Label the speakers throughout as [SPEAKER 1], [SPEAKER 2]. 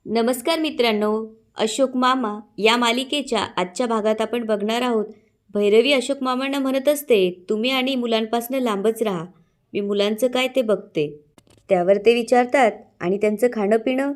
[SPEAKER 1] नमस्कार मित्रांनो, अशोक मामा या मालिकेच्या आजच्या भागात आपण बघणार आहोत. भैरवी अशोक मामांना म्हणत असते, तुम्ही आणि मुलांपासून लांबच राहा, मी मुलांचं काय ते बघते. त्यावर ते विचारतात, आणि त्यांचं खाणं पिणं?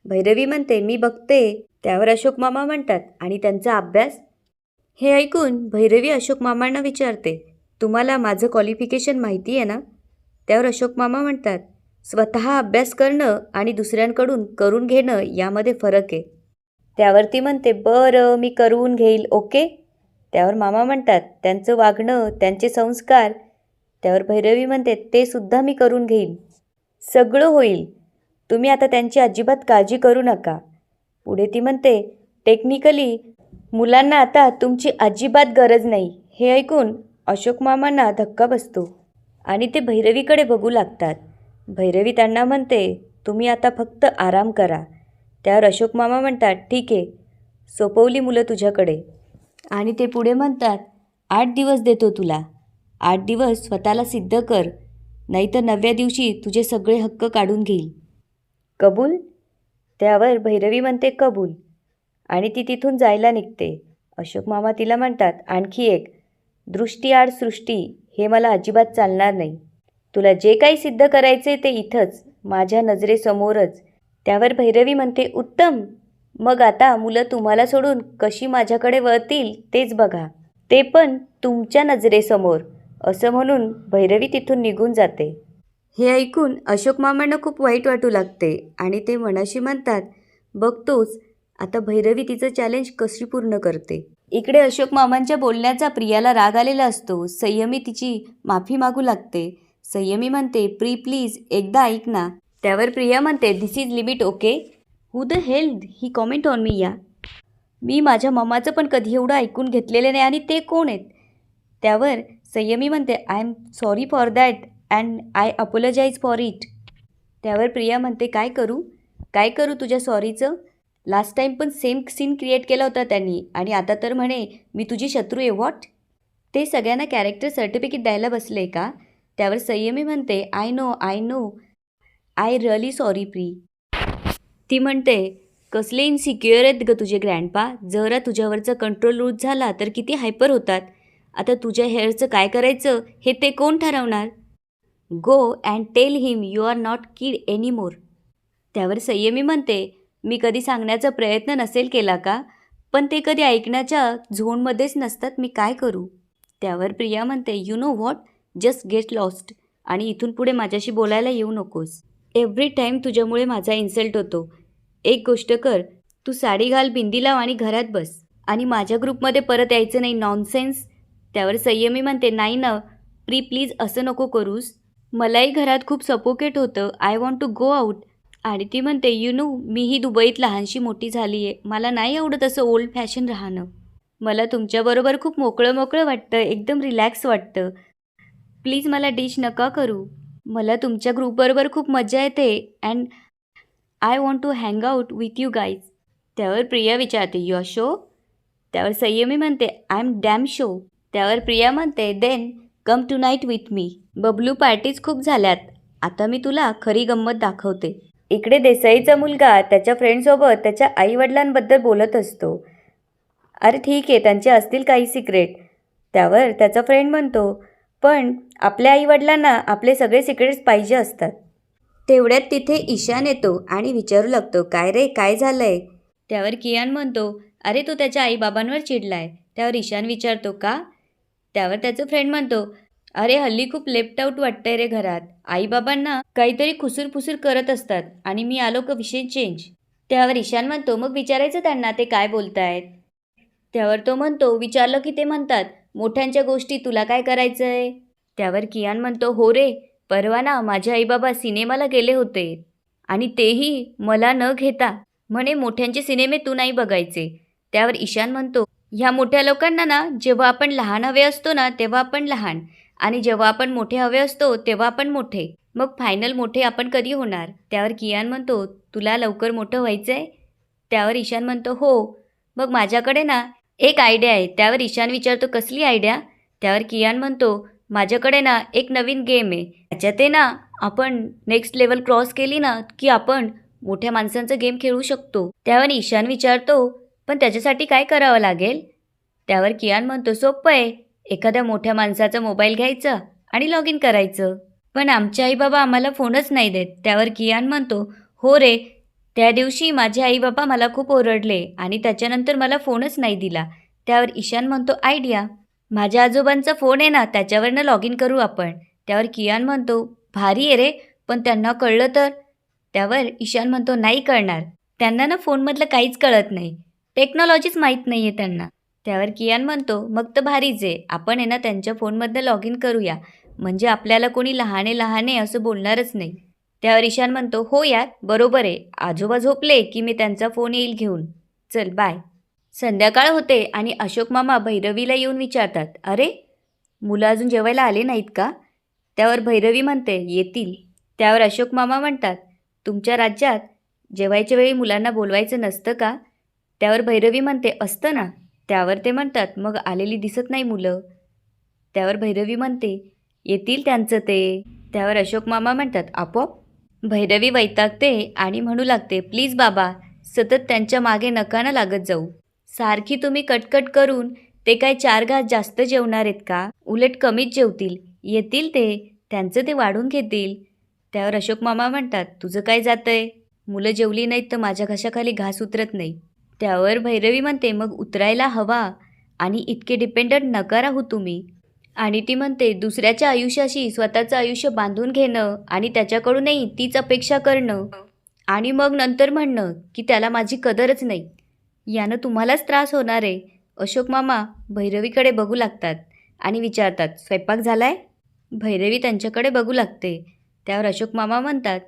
[SPEAKER 1] भैरवी म्हणते, मी बघते. त्यावर अशोक मामा म्हणतात, आणि त्यांचा अभ्यास? हे ऐकून भैरवी अशोक मामांना विचारते, तुम्हाला माझं क्वालिफिकेशन माहिती आहे ना? त्यावर अशोक मामा म्हणतात, स्वतः अभ्यास करणं आणि दुसऱ्यांकडून करून घेणं यामध्ये फरक आहे. त्यावर ती म्हणते, बरं मी करून घेईल, ओके. त्यावर मामा म्हणतात, त्यांचं वागणं, त्यांचे संस्कार. त्यावर भैरवी म्हणते, ते सुद्धा मी करून घेईन, सगळं होईल, तुम्ही आता त्यांची अजिबात काळजी करू नका. पुढे ती म्हणते, टेक्निकली मुलांना आता तुमची अजिबात गरज नाही. हे ऐकून अशोक मामांना धक्का बसतो आणि ते भैरवीकडे बघू लागतात. भैरवी त्यांना म्हणते, तुम्ही आता फक्त आराम करा. त्यावर अशोक मामा म्हणतात, ठीक आहे, सोपवली मुलं तुझ्याकडे. आणि ते पुढे म्हणतात, 8 दिवस देतो तुला. 8 दिवस स्वतःला सिद्ध कर, नाहीतर 9व्या दिवशी तुझे सगळे हक्क काढून घेईल. कबूल? त्यावर भैरवी म्हणते, कबूल. आणि ती तिथून जायला निघते. अशोक मामा तिला म्हणतात, आणखी एक, दृष्टीआड सृष्टी हे मला अजिबात चालणार नाही. तुला जे काही सिद्ध करायचे ते इथंच, माझ्या नजरेसमोरच. त्यावर भैरवी म्हणते, उत्तम, मग आता मुलं तुम्हाला सोडून कशी माझ्याकडे वळतील तेच बघा, ते पण तुमच्या नजरेसमोर. असं म्हणून भैरवी तिथून निघून जाते. हे ऐकून अशोक मामांना खूप वाईट वाटू लागते आणि ते मनाशी म्हणतात, बघतोच आता भैरवी तिचं चॅलेंज कशी पूर्ण करते. इकडे अशोक मामांच्या बोलण्याचा प्रियाला राग आलेला असतो. संयमी तिची माफी मागू लागते. संयमी म्हणते, प्लीज एकदा ऐक ना. त्यावर प्रिया म्हणते, this is limit, okay. Who the hell he comment on me या. मी माझ्या मम्माचं पण कधी एवढं ऐकून घेतलेलं नाही, आणि ते कोण आहेत? त्यावर संयमी म्हणते, I am sorry for that and I अपोलोजाईज for it. त्यावर प्रिया म्हणते, काय करू तुझ्या सॉरीचं? लास्ट टाईम पण सेम सीन क्रिएट केला होता त्यांनी, आणि आता तर म्हणे मी तुझी शत्रू आहे. व्हॉट? ते सगळ्यांना कॅरेक्टर सर्टिफिकेट द्यायला बसले का? त्यावर संयमी म्हणते, I know I really sorry pre. ती म्हणते, कसले इनसिक्युअर आहेत ग तुझे ग्रँडपा. जरा तुझ्यावरचा कंट्रोल लूज झाला तर किती हायपर होतात. आता तुझ्या हेअरचं काय करायचं हे ते कोण ठरवणार? Go and tell him you are not kid anymore. त्यावर संयमी म्हणते, मी कधी सांगण्याचा प्रयत्न नसेल केला का? पण ते कधी ऐकण्याच्या झोनमध्येच नसतात, मी काय करू? त्यावर प्रिया म्हणते, you know what, just get lost, आणि इथून पुढे माझ्याशी बोलायला येऊ नकोस. एव्हरी टाईम तुझ्यामुळे माझा इन्सल्ट होतो. एक गोष्ट कर, तू साडी घाल, बिंदी लाव आणि घरात बस, आणि माझ्या ग्रुपमध्ये परत यायचं नाही. नॉनसेन्स. त्यावर संयमी म्हणते, नाही ना प्लीज असं नको करूस, मलाही घरात खूप सपोकेट होतं. I want to go out. आणि ती म्हणते, यू नो मीही दुबईत लहानशी मोठी झाली आहे, मला नाही आवडत असं ओल्ड फॅशन राहणं. मला तुमच्याबरोबर खूप मोकळं वाटतं, एकदम रिलॅक्स वाटतं. प्लीज मला डिश नका करू, मला तुमच्या ग्रुपबरोबर खूप मजा येते, and I want to hang out with you guys. त्यावर प्रिया विचारते, यू आर शो? त्यावर संयमी म्हणते, आय एम डॅम शो. त्यावर प्रिया म्हणते, then come tonight with me. Bablu parties खूप झाल्यात, आता मी तुला खरी गंमत दाखवते. इकडे देसाईचा मुलगा त्याच्या फ्रेंडसोबत त्याच्या आईवडिलांबद्दल बोलत असतो. अरे ठीक आहे, त्यांचे असतील काही सिक्रेट. त्यावर त्याचा फ्रेंड म्हणतो, पण आपल्या आईवडिलांना आपले सगळे सिक्रेट्स पाहिजे असतात. तेवढ्यात तिथे ईशान येतो आणि विचारू लागतो, काय रे, काय झालंय? त्यावर कियान म्हणतो, अरे तो त्याच्या आईबाबांवर चिडलाय. त्यावर ईशान विचारतो, का? त्यावर त्याचं फ्रेंड म्हणतो, अरे हल्ली खूप लेफ्ट आऊट वाटतंय रे घरात, आईबाबांना काहीतरी खुसूर करत असतात, आणि मी आलो का विषय चेंज. त्यावर ईशान म्हणतो, मग विचारायचं त्यांना ते काय बोलतायत. त्यावर तो म्हणतो, विचारलं की ते म्हणतात, मोठ्यांच्या गोष्टी तुला काय करायचं आहे? त्यावर कियान म्हणतो, हो रे, परवा ना माझे आईबाबा सिनेमाला गेले होते, आणि तेही मला न घेता. म्हणे मोठ्यांचे सिनेमे तू नाही बघायचे. त्यावर ईशान म्हणतो, ह्या मोठ्या लोकांना ना जेव्हा आपण लहान हवे असतो ना तेव्हा आपण लहान, आणि जेव्हा आपण मोठे हवे असतो तेव्हा आपण मोठे, मग फायनल मोठे आपण कधी होणार? त्यावर कियान म्हणतो, तुला लवकर मोठं व्हायचं आहे? त्यावर ईशान म्हणतो, हो, मग माझ्याकडे ना एक आयडिया आहे. त्यावर ईशान विचारतो, कसली आयडिया? त्यावर कियान म्हणतो, माझ्याकडे ना एक नवीन गेम आहे, त्याच्यात आहे ना आपण नेक्स्ट लेवल क्रॉस केली ना की आपण मोठ्या माणसांचा गेम खेळू शकतो. त्यावर ईशान विचारतो, पण त्याच्यासाठी काय करावं लागेल? त्यावर कियान म्हणतो, सोपं आहे. एखाद्या मोठ्या माणसाचा मोबाईल घ्यायचा आणि लॉग इन करायचं. पण आमचे आई बाबा आम्हाला फोनच नाही देत. त्यावर कियान म्हणतो, हो रे, त्या दिवशी माझे आई बाबा मला खूप ओरडले आणि त्याच्यानंतर मला फोनच नाही दिला. त्यावर ईशान म्हणतो, आयडिया. माझ्या आजोबांचा फोन आहे ना, त्याच्यावरनं लॉग इन करू आपण. त्यावर कियान म्हणतो, भारी आहे रे, पण त्यांना कळलं तर? त्यावर ईशान म्हणतो, नाही कळणार. त्यांना ना फोनमधलं काहीच कळत नाही. टेक्नॉलॉजीच माहीत नाही आहे त्यांना. त्यावर कियान म्हणतो, मग तर भारीच आहे. आपण आहे ना त्यांच्या फोनमधनं लॉग इन करूया. म्हणजे आपल्याला कोणी लहाने लहाने असं बोलणारच नाही. त्यावर ईशान म्हणतो, हो यार, बरोबर आहे. आजोबा झोपले की मी त्यांचा फोन येईल घेऊन. चल बाय. संध्याकाळ होते आणि अशोक मामा भैरवीला येऊन विचारतात, अरे, मुलं अजून जेवायला आले नाहीत का? त्यावर भैरवी म्हणते, येतील. त्यावर अशोक मामा म्हणतात, तुमच्या राज्यात जेवायच्या वेळी मुलांना बोलवायचं नसतं का? त्यावर भैरवी म्हणते, असतं ना. त्यावर ते म्हणतात, मग आलेली दिसत नाही मुलं. त्यावर भैरवी म्हणते, येतील त्यांचं ते. त्यावर अशोक मामा म्हणतात, आपोआप? भैरवी वैतागते आणि म्हणू लागते, प्लीज बाबा, सतत त्यांच्या मागे नका ना लागत जाऊ. सारखी तुम्ही कटकट करून ते काय 4 घास जास्त जेवणार आहेत का? उलट कमीच जेवतील. येतील ते, त्यांचं ते वाढून घेतील. त्यावर अशोक मामा म्हणतात, तुझं काय जातंय? मुलं जेवली नाहीत तर माझ्या घशाखाली घास उतरत नाही. त्यावर भैरवी म्हणते, मग उतरायला हवा आणि इतके डिपेंडंट नका राहू तुम्ही. आणि ती म्हणते, दुसऱ्याच्या आयुष्याशी स्वतःचं आयुष्य बांधून घेणं आणि त्याच्याकडूनही तीच अपेक्षा करणं आणि मग नंतर म्हणणं की त्याला माझी कदरच नाही, यानं तुम्हालाच त्रास होणार आहे. अशोक मामा भैरवीकडे बघू लागतात आणि विचारतात, स्वयंपाक झालाय? भैरवी त्यांच्याकडे बघू लागते. त्यावर अशोक मामा म्हणतात,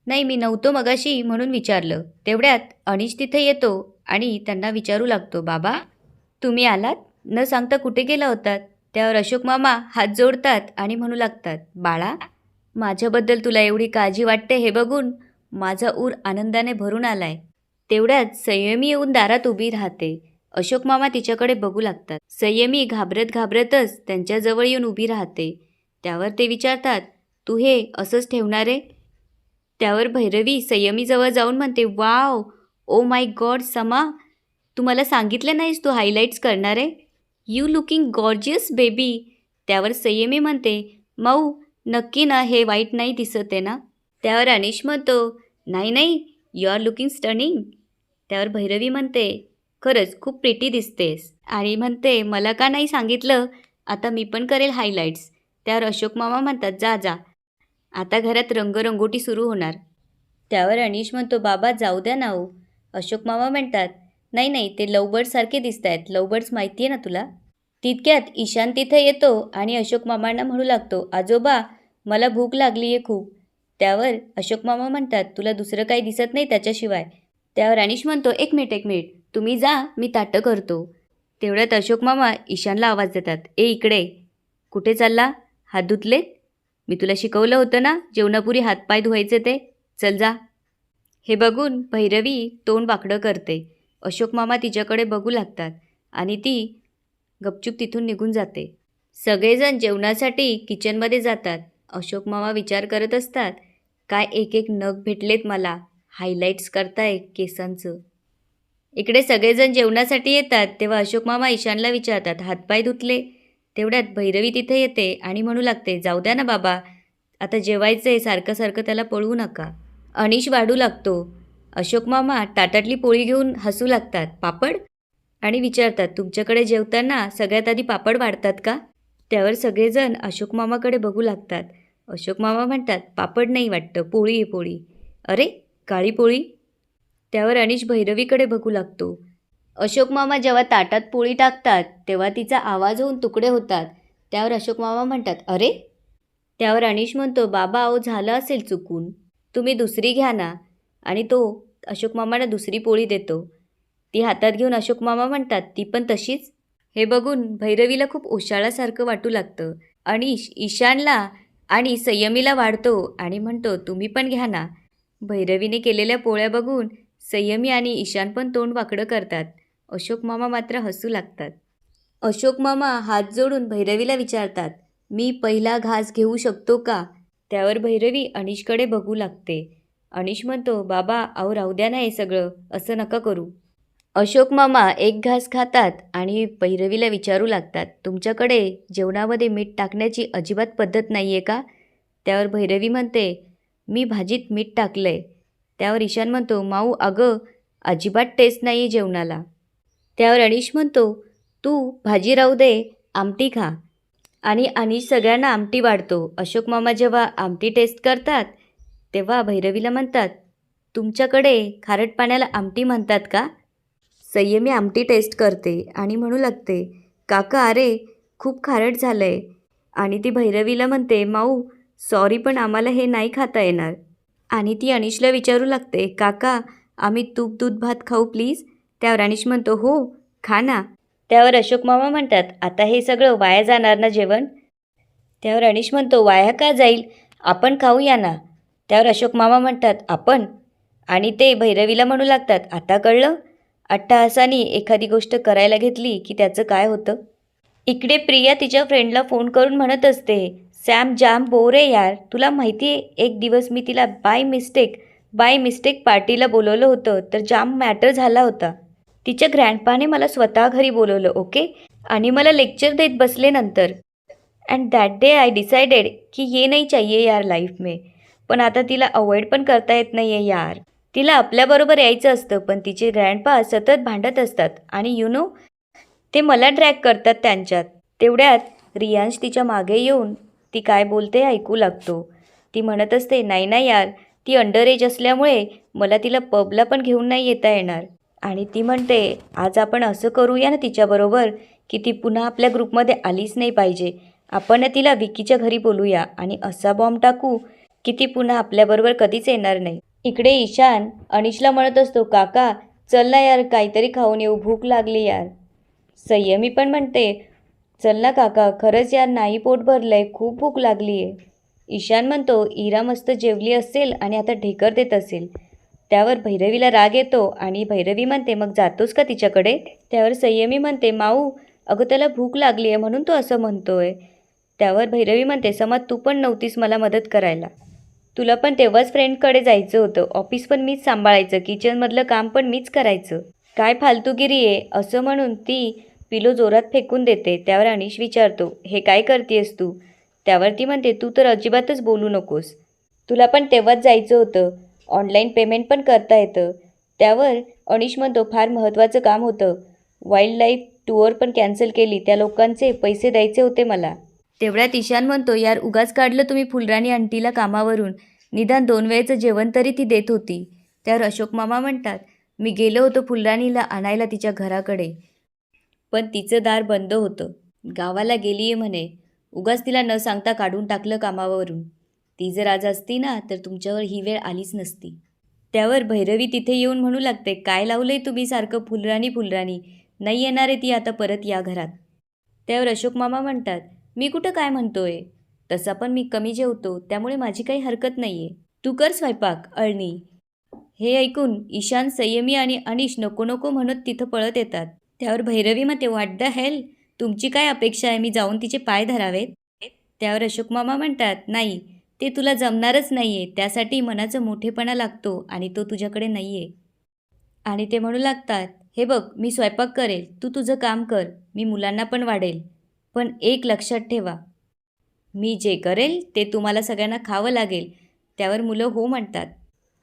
[SPEAKER 1] नाही, मी नव्हतो मगाशी म्हणून विचारलं. तेवढ्यात अनिश तिथे येतो आणि त्यांना विचारू लागतो, बाबा, तुम्ही आलात? न सांगता कुठे गेला होतात? त्यावर अशोक मामा हात जोडतात आणि म्हणू लागतात, बाळा, माझ्याबद्दल तुला एवढी काळजी वाटते हे बघून माझा ऊर आनंदाने भरून आलाय. तेवढ्यात संयमी येऊन दारात उभी राहते. अशोक मामा तिच्याकडे बघू लागतात. संयमी घाबरत घाबरतच त्यांच्याजवळ येऊन उभी राहते. त्यावर ते विचारतात, तू हे असंच ठेवणार आहे? त्यावर भैरवी संयमीजवळ जाऊन म्हणते, वाव, ओ माय गॉड समा, तू मला सांगितलं नाहीस तू हायलाईट्स करणार आहे? You looking gorgeous baby. त्यावर संयमी म्हणते, माऊ, नक्की ना हे वाईट नाही दिसत आहे ना? त्यावर अनिश म्हणतो, नाही नाही, यू आर लुकिंग स्टनिंग. त्यावर भैरवी म्हणते, खरंच खूप प्रिटी दिसतेस. आणि म्हणते, मला का नाही सांगितलं? आता मी पण करेल हायलाईट्स. त्यावर अशोक मामा म्हणतात, जा जा, आता घरात रंगरंगोटी सुरू होणार. त्यावर अनिश म्हणतो, बाबा जाऊ द्या ना हो. अशोक मामा म्हणतात, नाही नाही, ते लवबर्ड्ससारखे दिसत आहेत. लवबर्ड्स माहिती आहे ना तुला? तितक्यात ईशान तिथे येतो आणि अशोक मामांना म्हणू लागतो, आजोबा, मला भूक लागली आहे खूप. त्यावर अशोक मामा म्हणतात, तुला दुसरं काही दिसत नाही त्याच्याशिवाय? त्यावर अनिश म्हणतो, एक मिनिट, तुम्ही जा, मी ताटं करतो. तेवढ्यात अशोक मामा ईशानला आवाज देतात, ए इकडे, कुठे चालला? हात धुतलेत? मी तुला शिकवलं होतं ना जेवणापुरी हातपाय धुवायचे ते, चल जा. हे बघून भैरवी तोंड वाकडं करते. अशोक मामा तिच्याकडे बघू लागतात आणि ती गपचूप तिथून निघून जाते. सगळेजण जेवणासाठी किचनमध्ये जातात. अशोक मामा विचार करत असतात, काय एक एक नग भेटलेत मला, हायलाईट्स करताय केसांचं. इकडे सगळेजण जेवणासाठी येतात तेव्हा अशोक मामा ईशानला विचारतात, हातपाय धुतले? तेवढ्यात भैरवी तिथे येते आणि म्हणू लागते, जाऊ द्या ना बाबा, आता जेवायचं आहे, सारखं सारखं त्याला पळवू नका. अनिश वाढू लागतो. अशोक मामा ताटातली पोळी घेऊन हसू लागतात, पापड? आणि विचारतात, तुमच्याकडे जेवताना सगळ्यात आधी पापड वाढतात का? त्यावर सगळेजण अशोक मामाकडे बघू लागतात. अशोक मामा म्हणतात, पापड नाही वाटतं, पोळी आहे पोळी. अरे, काळी पोळी? त्यावर अनिश भैरवीकडे बघू लागतो. अशोक मामा जेव्हा ताटात पोळी टाकतात तेव्हा तिचा आवाज होऊन तुकडे होतात. त्यावर अशोक मामा म्हणतात, अरे? त्यावर अनिश म्हणतो, बाबा अहो, झालं असेल चुकून, तुम्ही दुसरी घ्या ना. आणि तो अशोक मामाला दुसरी पोळी देतो. ती हातात घेऊन अशोक मामा म्हणतात, ती पण तशीच? हे बघून भैरवीला खूप ओशाळासारखं वाटू लागतं. अनिश ईशानला आणि संयमीला वाढतो आणि म्हणतो, तुम्ही पण घ्या ना. भैरवीने केलेल्या पोळ्या बघून संयमी आणि ईशान पण तोंड वाकडं करतात. अशोक मामा मात्र हसू लागतात. अशोक मामा हात जोडून भैरवीला विचारतात, मी पहिला घास घेऊ शकतो का? त्यावर भैरवी अनिशकडे बघू लागते अनिश म्हणतो, बाबा अहो राहू द्या ना हे सगळं, असं नका करू. अशोक मामा एक घास खातात आणि भैरवीला विचारू लागतात, तुमच्याकडे जेवणामध्ये मीठ टाकण्याची अजिबात पद्धत नाही आहे का? त्यावर भैरवी म्हणते, मी भाजीत मीठ टाकलंय. त्यावर ईशान म्हणतो, माऊ अगं अजिबात टेस्ट नाही आहे जेवणाला. त्यावर अनिश म्हणतो, तू भाजी राहू दे, आमटी खा. आणि अनिश सगळ्यांना आमटी वाढतो. अशोक मामा जेव्हा आमटी टेस्ट करतात तेव्हा भैरवीला म्हणतात, तुमच्याकडे खारट पाण्याला आमटी म्हणतात का? संयमी आमटी टेस्ट करते आणि म्हणू लागते, काका अरे खूप खारट झालं आहे. आणि ती भैरवीला म्हणते, माऊ सॉरी पण आम्हाला हे नाही खाता येणार. आणि ती अनिशला विचारू लागते, काका आम्ही तूप दूध भात खाऊ प्लीज. त्यावर अनिश म्हणतो, हो खा ना. त्यावर अशोक मामा म्हणतात, आता हे सगळं वाया जाणार ना जेवण? त्यावर अनिश म्हणतो, वाया का जाईल, आपण खाऊया ना. त्यावर अशोक मामा म्हणतात, आपण? आणि ते भैरवीला म्हणू लागतात, आता कळलं? अट्टहासाने एखादी गोष्ट करायला घेतली की त्याचं काय होतं. इकडे प्रिया तिच्या फ्रेंडला फोन करून म्हणत असते, सॅम जाम बोर आहे यार, तुला माहिती आहे एक दिवस मी तिला बाय मिस्टेक पार्टीला बोलवलं होतं तर जाम मॅटर झाला होता. तिच्या ग्रँडपाने मला स्वतः घरी बोलवलं ओके, आणि मला लेक्चर देत बसले नंतर. And that day I decided की ये नहीं चाहिए यार लाईफ में. पण आता तिला अवॉइड पण करता येत नाही आहे यार. तिला आपल्याबरोबर यायचं असतं पण तिचे ग्रँडपा सतत भांडत असतात आणि ते मला ड्रॅग करतात त्यांच्यात. तेवढ्यात रियांश तिच्या मागे येऊन ती काय बोलते ऐकू लागतो. ती म्हणत असते, नाही ना यार, ती अंडर एज असल्यामुळे मला तिला पबला पण घेऊन नाही येता येणार. आणि ती म्हणते, आज आपण असं करूया ना तिच्याबरोबर की ती पुन्हा आपल्या ग्रुपमध्ये आलीच नाही पाहिजे. आपण तिला विकीच्या घरी बोलूया आणि असा बॉम्ब टाकू की ती पुन्हा आपल्याबरोबर कधीच येणार नाही. इकडे ईशान अनिशला म्हणत असतो, काका चल ना यार काहीतरी खाऊन येऊ, भूक लागली यार. संयमी पण म्हणते, चल ना काका, खरंच यार नाही पोट भरलंय, खूप भूक लागली आहे. ईशान म्हणतो, इरा मस्त जेवली असेल आणि आता ढेकर देत असेल. त्यावर भैरवीला राग येतो आणि भैरवी म्हणते, मग जातोस का तिच्याकडे? त्यावर संयमी म्हणते, माऊ अगं त्याला भूक लागली आहे म्हणून तो असं म्हणतोय. त्यावर भैरवी म्हणते, समाज तू पण नव्हतीस मला मदत करायला, तुला पण तेव्हाच फ्रेंडकडे जायचं होतं, ऑफिस पण मीच सांभाळायचं, किचनमधलं काम पण मीच करायचं, काय फालतूगिरी आहे. असं म्हणून ती पिलो जोरात फेकून देते. त्यावर अनिश विचारतो, हे काय करतेस तू? त्यावर ती म्हणते, तू तर अजिबातच बोलू नकोस, तुला पण तेव्हाच जायचं होतं, ऑनलाईन पेमेंट पण करता येतं. त्यावर अनिश म्हणतो, फार महत्त्वाचं काम होतं, वाईल्ड लाईफ टूअर पण कॅन्सल केली, त्या लोकांचे पैसे द्यायचे होते मला. तेवढ्यात ईशान म्हणतो, यार उगाच काढलं तुम्ही फुलराणी आंटीला कामावरून, निदान 2 वेळेचं जेवण तरी ती देत होती. त्यावर अशोक मामा म्हणतात, मी गेलो होतो फुलराणीला आणायला तिच्या घराकडे, पण तिचं दार बंद होतं, गावाला गेली आहे म्हणे, उगाच तिला न सांगता काढून टाकलं कामावरून. ती जर आज असती ना तर तुमच्यावर ही वेळ आलीच नसती. त्यावर भैरवी तिथे येऊन म्हणू लागते, काय लावलंय तुम्ही सारखं फुलराणी, नाही येणार आहे ती आता परत या घरात. त्यावर अशोक मामा म्हणतात, मी कुठं काय म्हणतोय, तसा पण मी कमी जेवतो त्यामुळे माझी काही हरकत नाही आहे, तू कर स्वयंपाक अळणी. हे ऐकून ईशान, संयमी आणि अनिश नको नको म्हणत तिथं पळत येतात. त्यावर भैरवी म्हणते, व्हॉट द हेल, तुमची काय अपेक्षा आहे मी जाऊन तिचे पाय धरावेत? त्यावर अशोक मामा म्हणतात, नाही ते तुला जमणारच नाही आहे, त्यासाठी मनाचा मोठेपणा लागतो आणि तो तुझ्याकडे नाही आहे. आणि ते म्हणू लागतात, हे बघ मी स्वयंपाक करेल, तू तुझं काम कर, मी मुलांना पण वाढेल, पण एक लक्षात ठेवा, मी जे करेल ते तुम्हाला सगळ्यांना खावं लागेल. त्यावर मुलं हो म्हणतात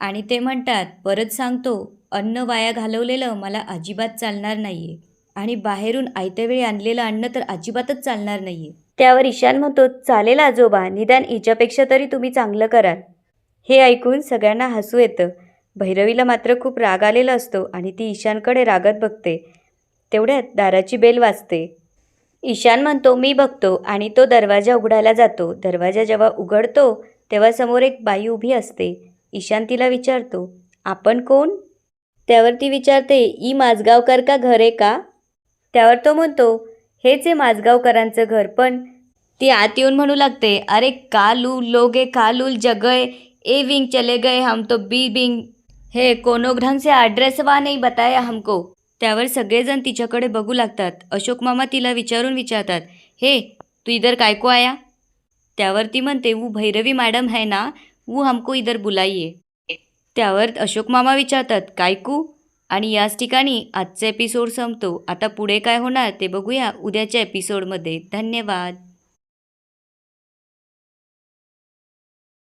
[SPEAKER 1] आणि ते म्हणतात, परत सांगतो, अन्न वाया घालवलेलं मला अजिबात चालणार नाही आहे आणि बाहेरून आयत्यावेळी आणलेलं अन्न तर अजिबातच चालणार नाही आहे. त्यावर ईशान म्हणतो, चालेल आजोबा, निदान हिच्यापेक्षा तरी तुम्ही चांगलं कराल. हे ऐकून सगळ्यांना हसू येतं. भैरवीला मात्र खूप राग आलेला असतो आणि ती ईशानकडे रागत बघते. तेवढ्यात दाराची बेल वाजते. ईशान म्हणतो, मी बघतो, आणि तो दरवाजा उघडायला जातो. दरवाजा जेव्हा उघडतो तेव्हा समोर एक बाई उभी असते. ईशान तिला विचारतो, आपण कोण? त्यावर ती विचारते, ई माझगावकर का घर आहे का? त्यावर तो म्हणतो, हेच आहे माझगावकरांचं घर. पण ती आत येऊन म्हणू लागते, अरे कालू लोगे कालूल जगय ए विंग चले गए हम तो बी विंग हे कोनो ढंग से ॲड्रेस वा नाही बताया हमको. त्यावर सगळेजण तिच्याकडे बघू लागतात. अशोक मामा तिला विचारतात, हे तू इधर काय को आया? त्यावर ती म्हणते, वो भैरवी मॅडम है ना, वो हमको इधर बुलाइए. त्यावर अशोक मामा विचारतात, कायकू? आणि याच ठिकाणी आजचा एपिसोड संपतो. आता पुढे काय होणार ते बघूया उद्याच्या एपिसोडमध्ये. धन्यवाद.